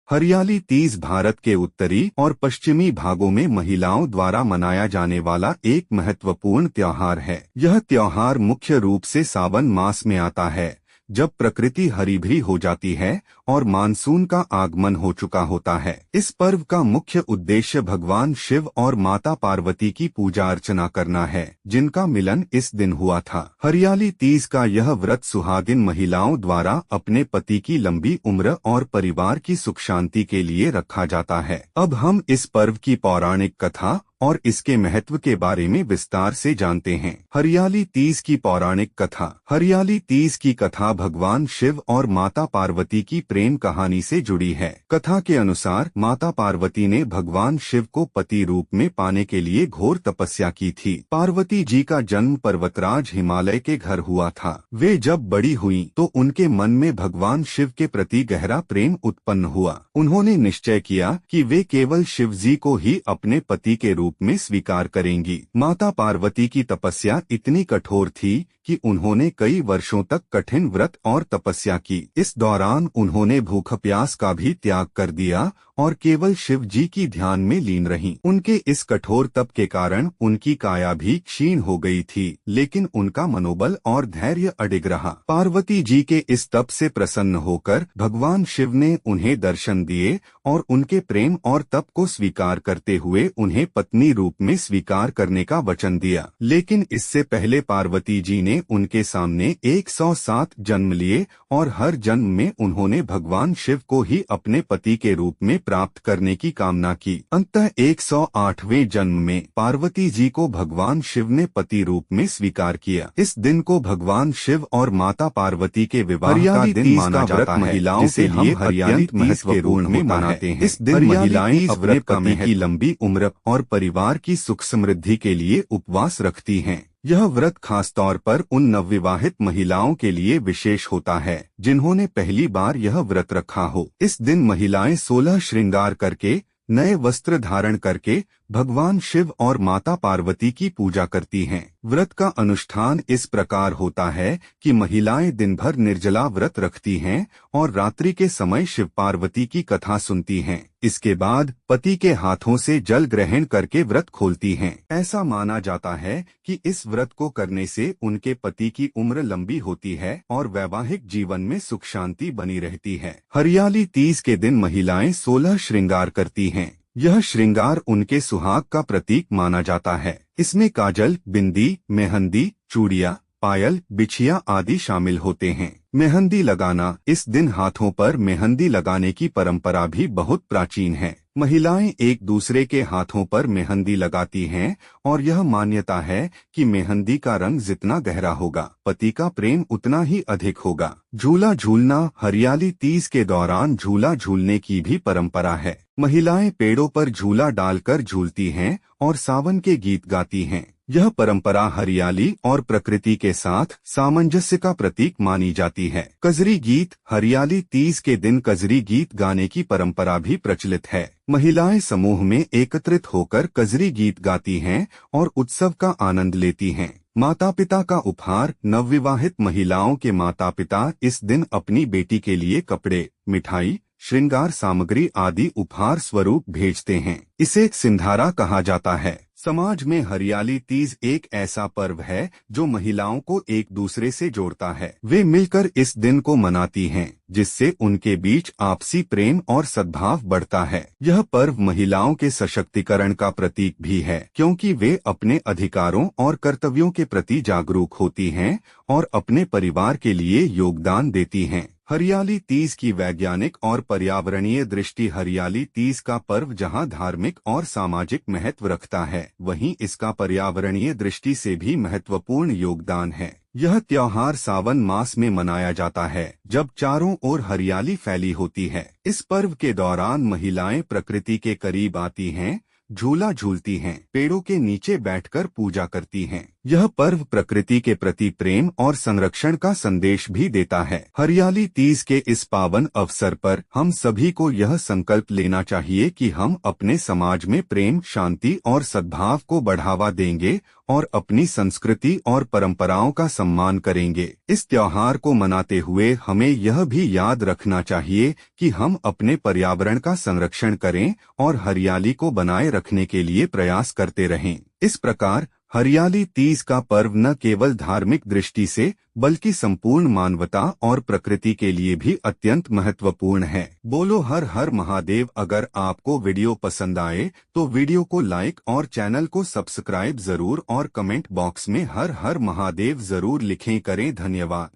हरियाली तीज भारत के उत्तरी और पश्चिमी भागों में महिलाओं द्वारा मनाया जाने वाला एक महत्वपूर्ण त्योहार है। यह त्योहार मुख्य रूप से सावन मास में आता है, जब प्रकृति हरी भरी हो जाती है और मानसून का आगमन हो चुका होता है। इस पर्व का मुख्य उद्देश्य भगवान शिव और माता पार्वती की पूजा अर्चना करना है, जिनका मिलन इस दिन हुआ था। हरियाली तीज का यह व्रत सुहागिन महिलाओं द्वारा अपने पति की लंबी उम्र और परिवार की सुख शांति के लिए रखा जाता है। अब हम इस पर्व की पौराणिक कथा और इसके महत्व के बारे में विस्तार से जानते हैं। हरियाली तीज की पौराणिक कथा। हरियाली तीज की कथा भगवान शिव और माता पार्वती की प्रेम कहानी से जुड़ी है। कथा के अनुसार माता पार्वती ने भगवान शिव को पति रूप में पाने के लिए घोर तपस्या की थी। पार्वती जी का जन्म पर्वतराज हिमालय के घर हुआ था। वे जब बड़ी हुई तो उनके मन में भगवान शिव के प्रति गहरा प्रेम उत्पन्न हुआ। उन्होंने निश्चय किया कि वे केवल शिव जी को ही अपने पति के रूप में स्वीकार करेंगी। माता पार्वती की तपस्या इतनी कठोर थी कि उन्होंने कई वर्षों तक कठिन व्रत और तपस्या की। इस दौरान उन्होंने भूख प्यास का भी त्याग कर दिया और केवल शिव जी की ध्यान में लीन रहीं। उनके इस कठोर तप के कारण उनकी काया भी क्षीण हो गई थी, लेकिन उनका मनोबल और धैर्य अडिग रहा। पार्वती जी के इस तप से प्रसन्न होकर भगवान शिव ने उन्हें दर्शन दिए और उनके प्रेम और तप को स्वीकार करते हुए उन्हें पत्नी रूप में स्वीकार करने का वचन दिया। लेकिन इससे पहले पार्वती जी ने उनके सामने 107 जन्म लिए और हर जन्म में उन्होंने भगवान शिव को ही अपने पति के रूप में प्राप्त करने की कामना की। अंततः 108वें जन्म में पार्वती जी को भगवान शिव ने पति रूप में स्वीकार किया। इस दिन को भगवान शिव और माता पार्वती के विवाह का दिन माना जाता है, महिलाओं के लिए हरियाली तीज के रूप में मनाते हैं। इस दिन महिलाएं अपने पति की लंबी उम्र और परिवार की सुख समृद्धि के लिए उपवास रखती हैं। यह व्रत खास तौर पर उन नवविवाहित महिलाओं के लिए विशेष होता है, जिन्होंने पहली बार यह व्रत रखा हो। इस दिन महिलाएं 16 श्रृंगार करके, नए वस्त्र धारण करके भगवान शिव और माता पार्वती की पूजा करती हैं। व्रत का अनुष्ठान इस प्रकार होता है कि महिलाएं दिन भर निर्जला व्रत रखती हैं और रात्रि के समय शिव पार्वती की कथा सुनती हैं। इसके बाद पति के हाथों से जल ग्रहण करके व्रत खोलती हैं। ऐसा माना जाता है कि इस व्रत को करने से उनके पति की उम्र लंबी होती है और वैवाहिक जीवन में सुख शांति बनी रहती है। हरियाली तीज के दिन महिलाएं 16 श्रृंगार करती हैं। यह श्रृंगार उनके सुहाग का प्रतीक माना जाता है। इसमें काजल, बिंदी, मेहंदी, चूड़ियां, पायल, बिछिया आदि शामिल होते हैं। मेहंदी लगाना। इस दिन हाथों पर मेहंदी लगाने की परंपरा भी बहुत प्राचीन है। महिलाएं एक दूसरे के हाथों पर मेहंदी लगाती हैं और यह मान्यता है कि मेहंदी का रंग जितना गहरा होगा, पति का प्रेम उतना ही अधिक होगा। झूला झूलना। हरियाली तीज के दौरान झूला झूलने की भी परंपरा है। महिलाएं पेड़ों पर झूला डालकर झूलती हैं और सावन के गीत गाती हैं। यह परंपरा हरियाली और प्रकृति के साथ सामंजस्य का प्रतीक मानी जाती है। कजरी गीत। हरियाली तीज के दिन कजरी गीत गाने की परंपरा भी प्रचलित है। महिलाएं समूह में एकत्रित होकर कजरी गीत गाती हैं और उत्सव का आनंद लेती हैं। माता पिता का उपहार। नवविवाहित महिलाओं के माता पिता इस दिन अपनी बेटी के लिए कपड़े, मिठाई, श्रृंगार सामग्री आदि उपहार स्वरूप भेजते हैं। इसे सिंधारा कहा जाता है। समाज में हरियाली तीज एक ऐसा पर्व है जो महिलाओं को एक दूसरे से जोड़ता है। वे मिलकर इस दिन को मनाती हैं, जिससे उनके बीच आपसी प्रेम और सद्भाव बढ़ता है। यह पर्व महिलाओं के सशक्तिकरण का प्रतीक भी है, क्योंकि वे अपने अधिकारों और कर्तव्यों के प्रति जागरूक होती हैं और अपने परिवार के लिए योगदान देती हैं। हरियाली तीज की वैज्ञानिक और पर्यावरणीय दृष्टि। हरियाली तीज का पर्व जहां धार्मिक और सामाजिक महत्व रखता है, वहीं इसका पर्यावरणीय दृष्टि से भी महत्वपूर्ण योगदान है। यह त्योहार सावन मास में मनाया जाता है, जब चारों ओर हरियाली फैली होती है। इस पर्व के दौरान महिलाएं प्रकृति के करीब आती हैं, झूला झूलती हैं, पेड़ों के नीचे बैठकर पूजा करती हैं। यह पर्व प्रकृति के प्रति प्रेम और संरक्षण का संदेश भी देता है। हरियाली तीज के इस पावन अवसर पर हम सभी को यह संकल्प लेना चाहिए कि हम अपने समाज में प्रेम, शांति और सद्भाव को बढ़ावा देंगे और अपनी संस्कृति और परंपराओं का सम्मान करेंगे। इस त्योहार को मनाते हुए हमें यह भी याद रखना चाहिए कि हम अपने पर्यावरण का संरक्षण करें और हरियाली को बनाए रखने के लिए प्रयास करते रहें। इस प्रकार हरियाली तीज का पर्व न केवल धार्मिक दृष्टि से बल्कि संपूर्ण मानवता और प्रकृति के लिए भी अत्यंत महत्वपूर्ण है। बोलो हर हर महादेव। अगर आपको वीडियो पसंद आए तो वीडियो को लाइक और चैनल को सब्सक्राइब जरूर और कमेंट बॉक्स में हर हर महादेव जरूर लिखें करें। धन्यवाद।